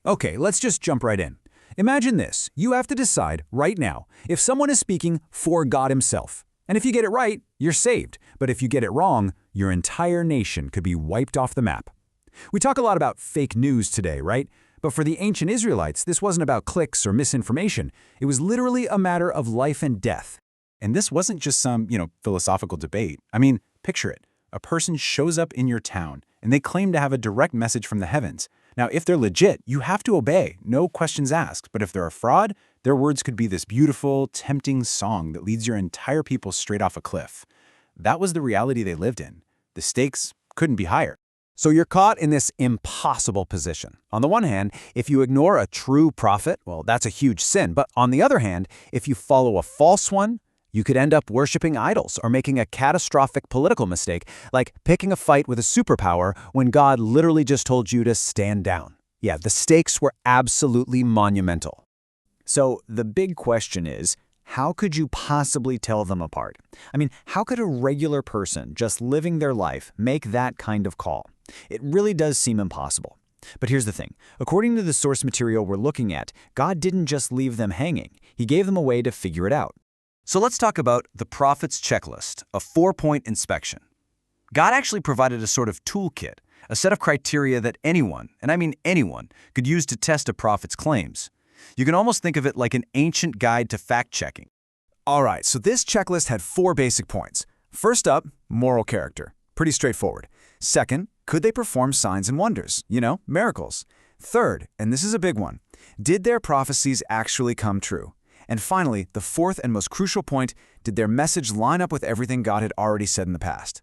Okay, let's just jump right in. Imagine this. You have to decide right now if someone is speaking for God himself. And if you get it right, you're saved. But if you get it wrong, your entire nation could be wiped off the map. We talk a lot about fake news today, right? But for the ancient Israelites, this wasn't about clicks or misinformation. It was literally a matter of life and death. And this wasn't just some, philosophical debate. I mean, picture it. A person shows up in your town, and they claim to have a direct message from the heavens. Now, if they're legit, you have to obey, no questions asked. But if they're a fraud, their words could be this beautiful, tempting song that leads your entire people straight off a cliff. That was the reality they lived in. The stakes couldn't be higher. So you're caught in this impossible position. On the one hand, if you ignore a true prophet, well, that's a huge sin. But on the other hand, if you follow a false one, you could end up worshiping idols or making a catastrophic political mistake, like picking a fight with a superpower when God literally just told you to stand down. Yeah, the stakes were absolutely monumental. So the big question is, how could you possibly tell them apart? I mean, how could a regular person just living their life make that kind of call? It really does seem impossible. But here's the thing. According to the source material we're looking at, God didn't just leave them hanging. He gave them a way to figure it out. So let's talk about the prophet's checklist, a 4-point inspection. God actually provided a sort of toolkit, a set of criteria that anyone, and I mean anyone, could use to test a prophet's claims. You can almost think of it like an ancient guide to fact-checking. All right, so this checklist had 4 basic points. First up, moral character. Pretty straightforward. Second, could they perform signs and wonders? Miracles. Third, and this is a big one, did their prophecies actually come true? And finally, the 4th and most crucial point, did their message line up with everything God had already said in the past?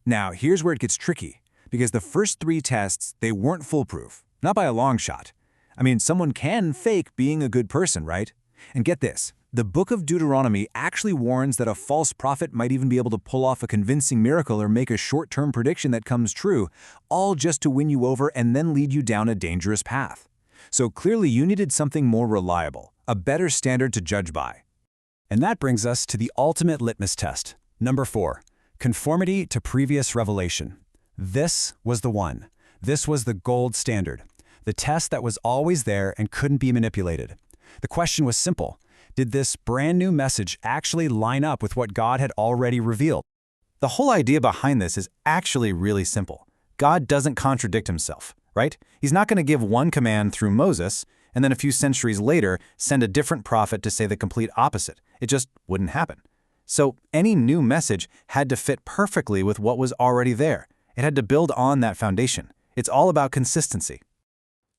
Now, here's where it gets tricky, because the first 3 tests, they weren't foolproof, not by a long shot. I mean, someone can fake being a good person, right? And get this, the book of Deuteronomy actually warns that a false prophet might even be able to pull off a convincing miracle or make a short-term prediction that comes true, all just to win you over and then lead you down a dangerous path. So clearly you needed something more reliable, a better standard to judge by. And that brings us to the ultimate litmus test. Number 4, conformity to previous revelation. This was the one. This was the gold standard. The test that was always there and couldn't be manipulated. The question was simple. Did this brand new message actually line up with what God had already revealed? The whole idea behind this is actually really simple. God doesn't contradict himself, right? He's not going to give one command through Moses and then a few centuries later send a different prophet to say the complete opposite. It just wouldn't happen. So any new message had to fit perfectly with what was already there. It had to build on that foundation. It's all about consistency.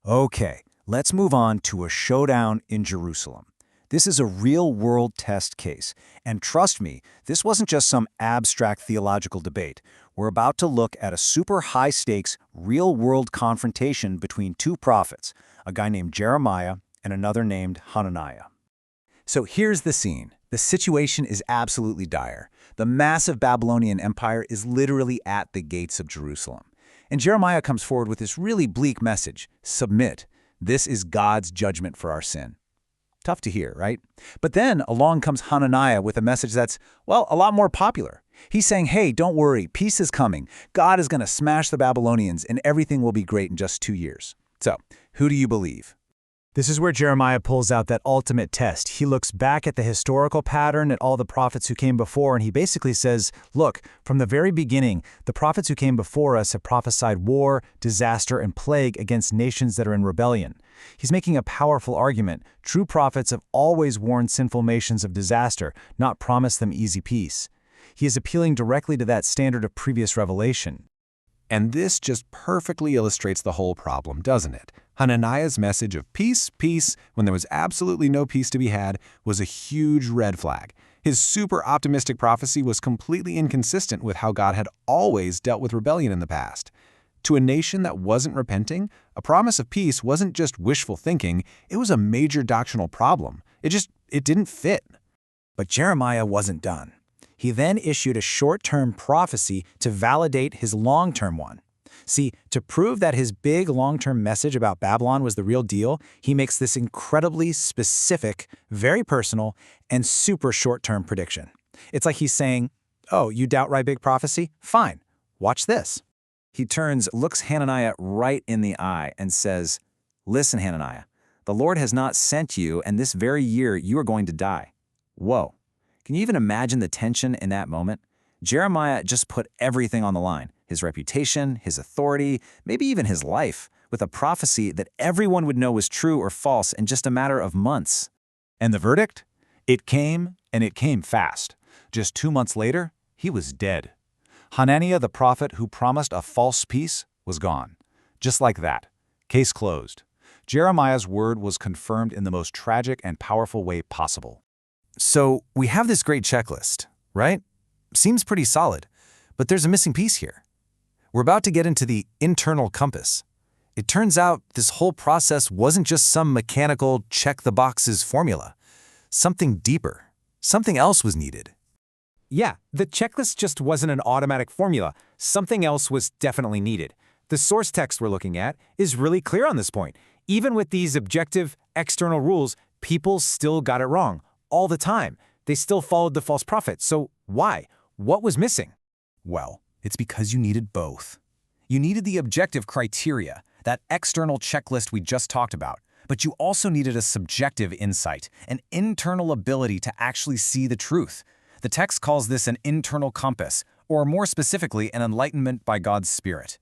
Okay, let's move on to a showdown in Jerusalem. This is a real-world test case. And trust me, this wasn't just some abstract theological debate. We're about to look at a super high-stakes, real-world confrontation between 2 prophets, a guy named Jeremiah and another named Hananiah. So here's the scene. The situation is absolutely dire. The massive Babylonian Empire is literally at the gates of Jerusalem. And Jeremiah comes forward with this really bleak message: submit. This is God's judgment for our sin. Tough to hear, right? But then along comes Hananiah with a message that's, well, a lot more popular. He's saying, hey, don't worry, peace is coming. God is going to smash the Babylonians and everything will be great in just 2 years. So, who do you believe? This is where Jeremiah pulls out that ultimate test. He looks back at the historical pattern, at all the prophets who came before, and he basically says, look, from the very beginning, the prophets who came before us have prophesied war, disaster, and plague against nations that are in rebellion. He's making a powerful argument. True prophets have always warned sinful nations of disaster, not promised them easy peace. He is appealing directly to that standard of previous revelation. And this just perfectly illustrates the whole problem, doesn't it? Hananiah's message of peace, peace, when there was absolutely no peace to be had, was a huge red flag. His super optimistic prophecy was completely inconsistent with how God had always dealt with rebellion in the past. To a nation that wasn't repenting, a promise of peace wasn't just wishful thinking, it was a major doctrinal problem. It didn't fit. But Jeremiah wasn't done. He then issued a short-term prophecy to validate his long-term one. See, to prove that his big long-term message about Babylon was the real deal, he makes this incredibly specific, very personal, and super short-term prediction. It's like he's saying, oh, you doubt my big prophecy? Fine, watch this. He turns, looks Hananiah right in the eye and says, Listen, Hananiah, the Lord has not sent you, and this very year you are going to die. Whoa. Can you even imagine the tension in that moment? Jeremiah just put everything on the line, his reputation, his authority, maybe even his life, with a prophecy that everyone would know was true or false in just a matter of months. And the verdict? It came, and it came fast. Just 2 months later, he was dead. Hananiah, the prophet who promised a false peace, was gone. Just like that. Case closed. Jeremiah's word was confirmed in the most tragic and powerful way possible. So we have this great checklist, right? Seems pretty solid, but there's a missing piece here. We're about to get into the internal compass. It turns out this whole process wasn't just some mechanical check-the-boxes formula. Something deeper. Something else was needed. Yeah, the checklist just wasn't an automatic formula. Something else was definitely needed. The source text we're looking at is really clear on this point. Even with these objective, external rules, people still got it wrong all the time. They still followed the false prophet. So why? What was missing? Well, it's because you needed both. You needed the objective criteria, that external checklist we just talked about, but you also needed a subjective insight, an internal ability to actually see the truth. The text calls this an internal compass, or more specifically, an enlightenment by God's Spirit.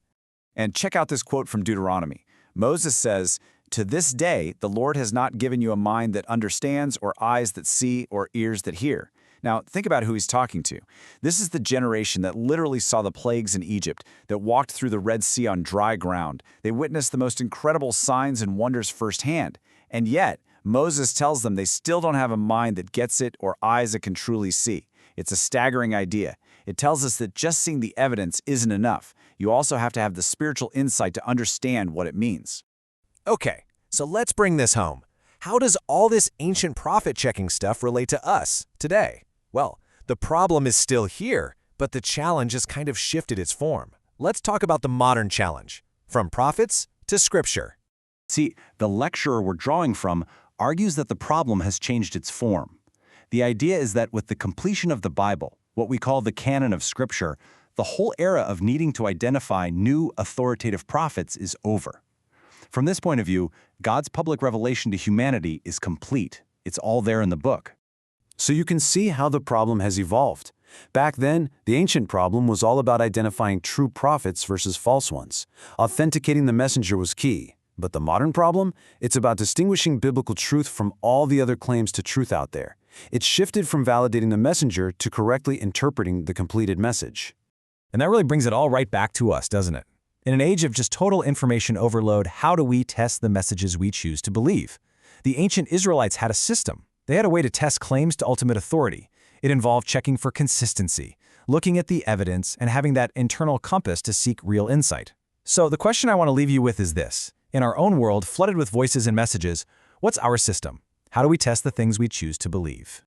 And check out this quote from Deuteronomy. Moses says, "To this day, the Lord has not given you a mind that understands, or eyes that see, or ears that hear." Now, think about who he's talking to. This is the generation that literally saw the plagues in Egypt, that walked through the Red Sea on dry ground. They witnessed the most incredible signs and wonders firsthand. And yet, Moses tells them they still don't have a mind that gets it or eyes that can truly see. It's a staggering idea. It tells us that just seeing the evidence isn't enough. You also have to have the spiritual insight to understand what it means. Okay, so let's bring this home. How does all this ancient prophet-checking stuff relate to us today? Well, the problem is still here, but the challenge has kind of shifted its form. Let's talk about the modern challenge, from prophets to scripture. See, the lecturer we're drawing from argues that the problem has changed its form. The idea is that with the completion of the Bible, what we call the canon of Scripture, the whole era of needing to identify new authoritative prophets is over. From this point of view, God's public revelation to humanity is complete. It's all there in the book. So you can see how the problem has evolved. Back then, the ancient problem was all about identifying true prophets versus false ones. Authenticating the messenger was key. But the modern problem? It's about distinguishing biblical truth from all the other claims to truth out there. It's shifted from validating the messenger to correctly interpreting the completed message. And that really brings it all right back to us, doesn't it? In an age of just total information overload, how do we test the messages we choose to believe? The ancient Israelites had a system. They had a way to test claims to ultimate authority. It involved checking for consistency, looking at the evidence, and having that internal compass to seek real insight. So the question I want to leave you with is this. In our own world, flooded with voices and messages, what's our system? How do we test the things we choose to believe?